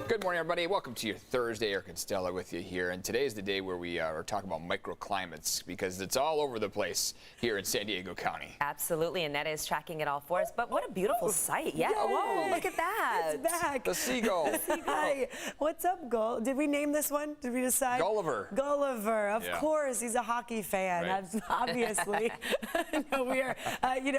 Good morning, everybody. Welcome to your Thursday. Eric and Stella with you here. And today is the day where we are talking about microclimates because it's all over the place here in San Diego County. Absolutely, and Netta is tracking it all for us. But what a beautiful sight. Yeah, whoa, look at that. It's back. The seagull. Hi. What's up, Gull? Did we name this one? Did we decide? Gulliver. Gulliver, of course. He's a hockey fan, Right. obviously. No, we are,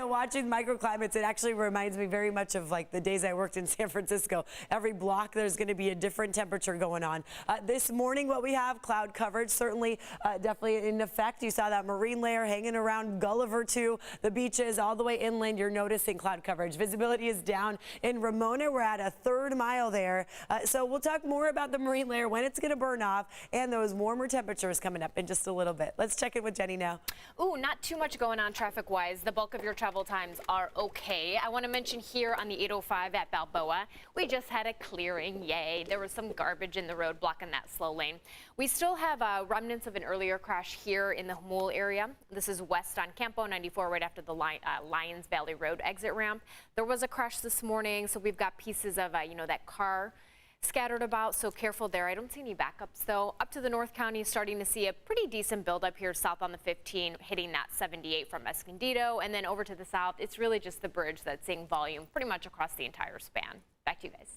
watching microclimates. It actually reminds me very much of like the days I worked in San Francisco. Every block there's going to be a different temperature going on. This morning, what we have, cloud coverage, certainly definitely in effect. You saw that marine layer hanging around Gulliver to the beaches all the way inland. You're noticing cloud coverage. Visibility is down in Ramona. We're at a third mile there. So we'll talk more about the marine layer, when it's going to burn off, and those warmer temperatures coming up in just a little bit. Let's check in with Jenny now. Ooh, not too much going on traffic-wise. The bulk of your travel times are okay. I want to mention here on the 805 at Balboa, we just had a clearing. Yay. There was some garbage in the road blocking that slow lane. We still have remnants of an earlier crash here in the Humul area. This is west on Campo 94, right after the Lions Valley Road exit ramp. There was a crash this morning, so we've got pieces of, that car scattered about, so careful there. I don't see any backups, though. Up to the North County, starting to see a pretty decent buildup here south on the 15, hitting that 78 from Escondido, and then over to the south, it's really just the bridge that's seeing volume pretty much across the entire span. Back to you guys.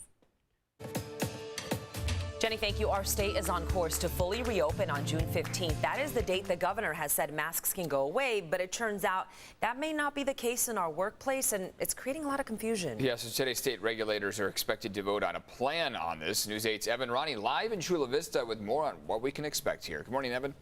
Jenny, thank you. Our state is on course to fully reopen on June 15th. That is the date the governor has said masks can go away, but it turns out that may not be the case in our workplace, and it's creating a lot of confusion. Yes, so today state regulators are expected to vote on a plan on this. News 8's Evan Ronnie live in Chula Vista with more on what we can expect here. Good morning, Evan.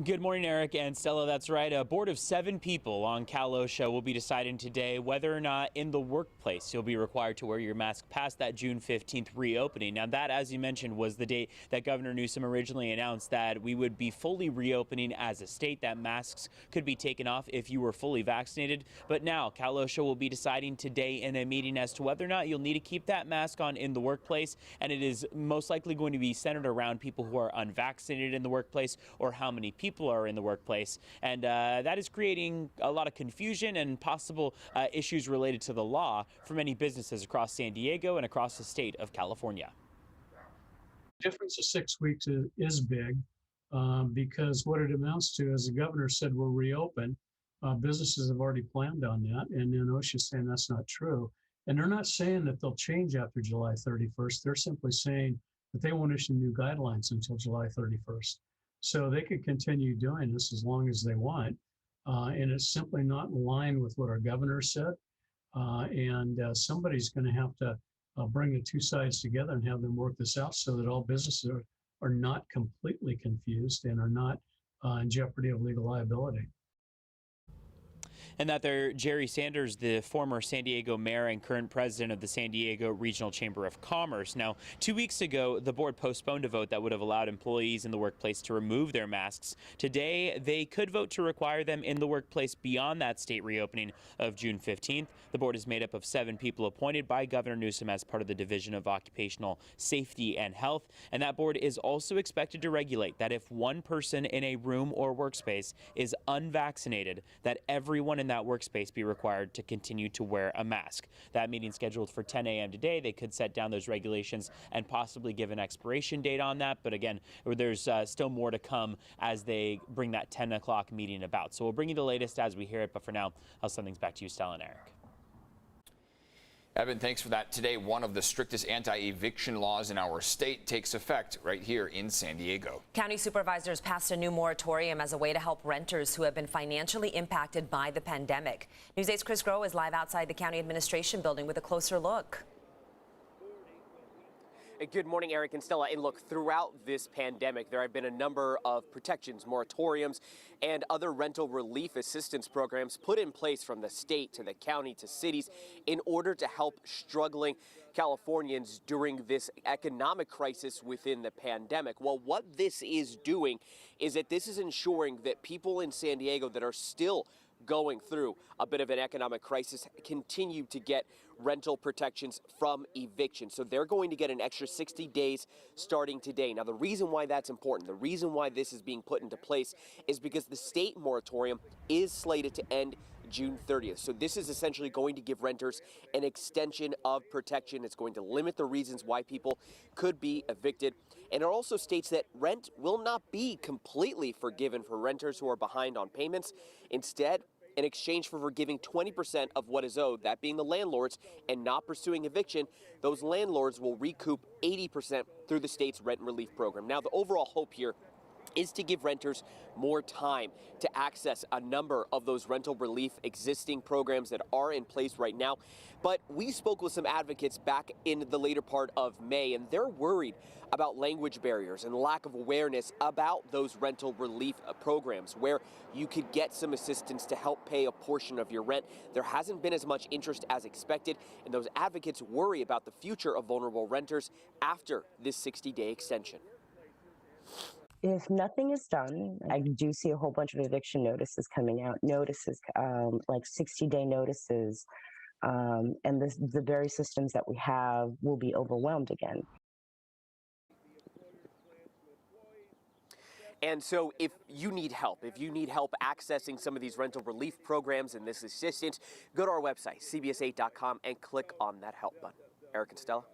Good morning, Eric and Stella. That's right. A board of 7 people on Cal OSHA will be deciding today whether or not in the workplace you'll be required to wear your mask past that June 15th reopening. Now, that, as you mentioned, was the date that Governor Newsom originally announced that we would be fully reopening as a state, that masks could be taken off if you were fully vaccinated. But now Cal OSHA will be deciding today in a meeting as to whether or not you'll need to keep that mask on in the workplace. And it is most likely going to be centered around people who are unvaccinated in the workplace or how many people are in the workplace, and that is creating a lot of confusion and possible issues related to the law for many businesses across San Diego and across the state of California. The difference of 6 weeks is big because what it amounts to, as the governor said, we're reopen. Businesses have already planned on that, and then OSHA's saying that's not true. And they're not saying that they'll change after July 31st. They're simply saying that they won't issue new guidelines until July 31st. So they could continue doing this as long as they want. And it's simply not in line with what our governor said. And somebody's going to have to bring the two sides together and have them work this out so that all businesses are not completely confused and are not in jeopardy of legal liability. And that Jerry Sanders, the former San Diego mayor and current president of the San Diego Regional Chamber of Commerce. Now, 2 weeks ago, the board postponed a vote that would have allowed employees in the workplace to remove their masks. Today, they could vote to require them in the workplace beyond that state reopening of June 15th. The board is made up of 7 people appointed by Governor Newsom as part of the Division of Occupational Safety and Health. And that board is also expected to regulate that if one person in a room or workspace is unvaccinated, that everyone in that workspace be required to continue to wear a mask. That meeting scheduled for 10 a.m. today. They could set down those regulations and possibly give an expiration date on that. But again, there's still more to come as they bring that 10 o'clock meeting about. So we'll bring you the latest as we hear it. But for now, I'll send things back to you, Stella and Eric. Evan, thanks for that. Today, one of the strictest anti-eviction laws in our state takes effect right here in San Diego. County supervisors passed a new moratorium as a way to help renters who have been financially impacted by the pandemic. News 8's Chris Groh is live outside the county administration building with a closer look. Good morning, Eric and Stella. And look, throughout this pandemic, there have been a number of protections, moratoriums, and other rental relief assistance programs put in place from the state to the county to cities in order to help struggling Californians during this economic crisis within the pandemic. Well, what this is doing is that this is ensuring that people in San Diego that are still going through a bit of an economic crisis continue to get rental protections from eviction. So they're going to get an extra 60 days starting today. Now, the reason why that's important, the reason why this is being put into place is because the state moratorium is slated to end June 30th. So this is essentially going to give renters an extension of protection. It's going to limit the reasons why people could be evicted. And it also states that rent will not be completely forgiven for renters who are behind on payments. Instead, in exchange for forgiving 20% of what is owed, that being the landlords, and not pursuing eviction, those landlords will recoup 80% through the state's rent relief program. Now, the overall hope here is to give renters more time to access a number of those rental relief existing programs that are in place right now. But we spoke with some advocates back in the later part of May, and they're worried about language barriers and lack of awareness about those rental relief programs where you could get some assistance to help pay a portion of your rent. There hasn't been as much interest as expected, and those advocates worry about the future of vulnerable renters after this 60-day extension. If nothing is done, I do see a whole bunch of eviction notices coming out, like 60-day notices, and the very systems that we have will be overwhelmed again. And so if you need help accessing some of these rental relief programs and this assistance, go to our website, cbs8.com, and click on that help button. Eric and Stella.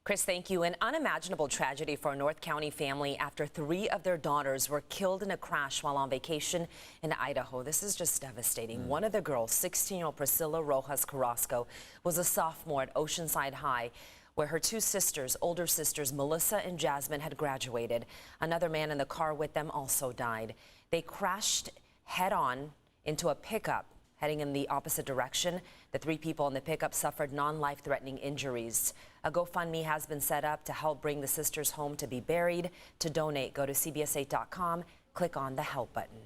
Chris, thank you. An unimaginable tragedy for a North County family after 3 of their daughters were killed in a crash while on vacation in Idaho. This is just devastating. One of the girls, 16-year-old Priscilla Rojas Carrasco, was a sophomore at Oceanside High, where her 2 sisters, older sisters, Melissa and Jasmine, had graduated. Another man in the car with them also died. They crashed head-on into a pickup heading in the opposite direction. The 3 people in the pickup suffered non-life-threatening injuries. A GoFundMe has been set up to help bring the sisters home to be buried. To donate, go to cbs8.com, click on the help button.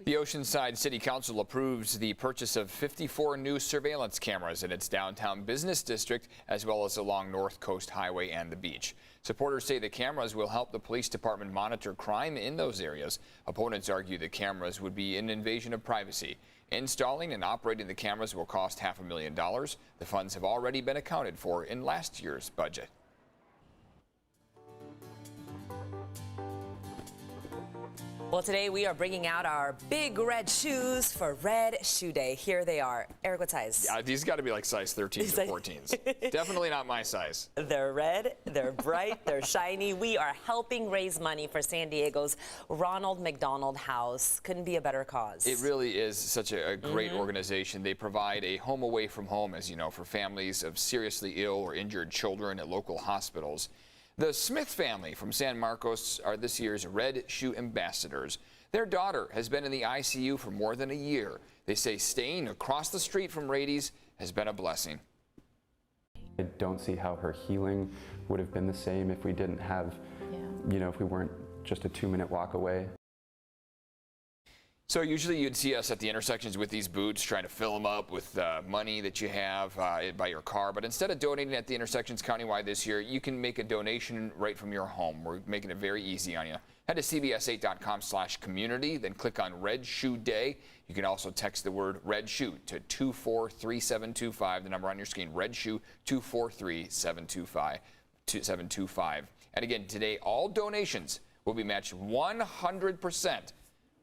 The Oceanside City Council approves the purchase of 54 new surveillance cameras in its downtown business district, as well as along North Coast Highway and the beach. Supporters say the cameras will help the police department monitor crime in those areas. Opponents argue the cameras would be an invasion of privacy. Installing and operating the cameras will cost $500,000. The funds have already been accounted for in last year's budget. Well, today we are bringing out our big red shoes for Red Shoe Day. Here they are. Eric, what size? Yeah, these got to be like size 13s or 14s. Definitely not my size. They're red, they're bright, they're shiny. We are helping raise money for San Diego's Ronald McDonald House. Couldn't be a better cause. It really is such a great organization. They provide a home away from home, as you know, for families of seriously ill or injured children at local hospitals. The Smith family from San Marcos are this year's Red Shoe ambassadors. Their daughter has been in the ICU for more than a year. They say staying across the street from Rady's has been a blessing. I don't see how her healing would have been the same if we didn't have, if we weren't just a 2-minute walk away. So usually you'd see us at the intersections with these boots trying to fill them up with money that you have by your car. But instead of donating at the intersections countywide this year, you can make a donation right from your home. We're making it very easy on you. Head to cbs8.com/community, then click on Red Shoe Day. You can also text the word Red Shoe to 243725, the number on your screen, Red Shoe 243725. And again, today all donations will be matched 100%.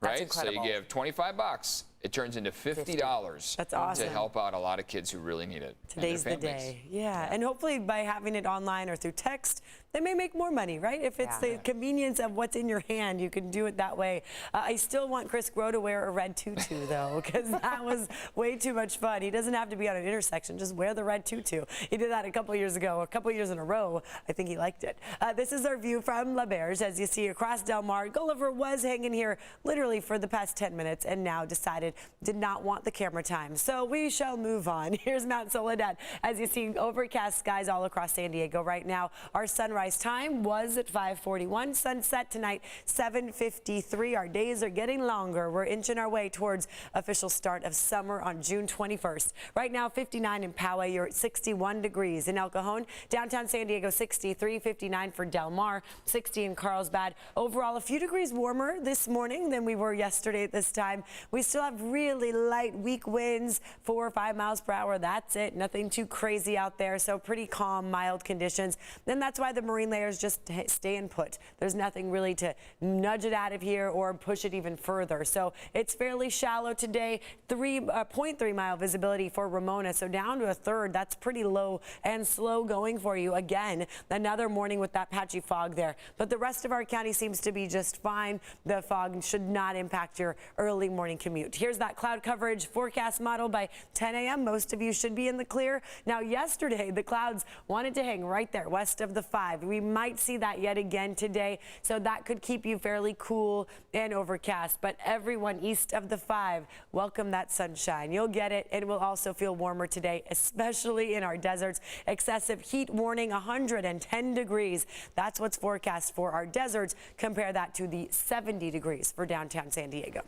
That's right? incredible. So you give $25, it turns into $50. That's awesome. To help out a lot of kids who really need it. Today's the day. Yeah, and hopefully by having it online or through text, they may make more money, right? If it's the convenience of what's in your hand, you can do it that way. I still want Chris Groh to wear a red tutu, though, because that was way too much fun. He doesn't have to be on an intersection. Just wear the red tutu. He did that a couple years ago, a couple years in a row. I think he liked it. This is our view from La Berge. As you see across Del Mar, Gulliver was hanging here literally for the past 10 minutes and now did not want the camera time. So we shall move on. Here's Mount Soledad. As you see, overcast skies all across San Diego right now. Our sunrise time was at 5:41. Sunset tonight, 7:53. Our days are getting longer. We're inching our way towards official start of summer on June 21st. Right now, 59 in Poway. You're at 61 degrees in El Cajon. Downtown San Diego, 63, 59 for Del Mar, 60 in Carlsbad. Overall, a few degrees warmer this morning than we were yesterday at this time. We still have really light, weak winds, 4 or 5 miles per hour. That's it. Nothing too crazy out there. So pretty calm, mild conditions. Then that's why the marine layers just stay in put. There's nothing really to nudge it out of here or push it even further. So it's fairly shallow today. 0.3 mile visibility for Ramona. So down to a third. That's pretty low and slow going for you. Again, another morning with that patchy fog there. But the rest of our county seems to be just fine. The fog should not impact your early morning commute. Here's that cloud coverage forecast model. By 10 a.m., most of you should be in the clear. Now, yesterday, the clouds wanted to hang right there west of the 5. We might see that yet again today, so that could keep you fairly cool and overcast. But everyone east of the 5, welcome that sunshine. You'll get it. It will also feel warmer today, especially in our deserts. Excessive heat warning, 110 degrees. That's what's forecast for our deserts. Compare that to the 70 degrees for downtown San Diego.